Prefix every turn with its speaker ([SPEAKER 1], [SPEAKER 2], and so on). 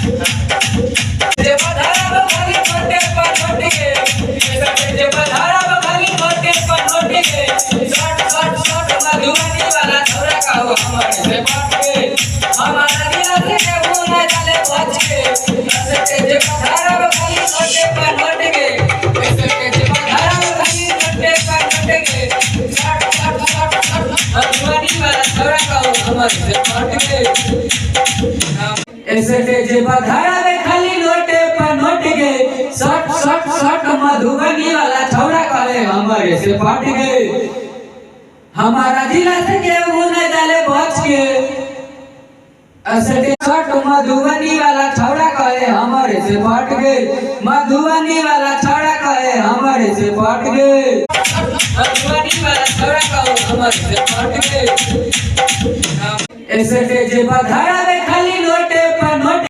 [SPEAKER 1] जे पधारा बखाली मोटे पर नोट के जे पधारा बखाली मोटे पर नोट के शॉट शॉट शॉट मधुबनी वाला छोरा का हो हमारे से बात के हमारा दिल से वो न चले पहुंच के ऐसे जे पधारा बखाली मोटे पर नोट के ऐसे जे पधारा बखाली मोटे पर नोट के shot shot shot shot Madhubani वाला छोरा का हो हमारे से बात के ऐसे जे पधारा बखाली नोटे पर नोट के शॉट शॉट शॉट मधुबनी वाला छौड़ा कहे हमारे से फाट गए हमारा जिला से केहू न डाले बच के ऐसे शॉट मधुबनी वाला छौड़ा कहे हमारे से फाट गए मधुबनी वाला छौड़ा कहे हमारे से फाट गए मधुबनी वाला छौड़ा कहे हमारे से फाट गए।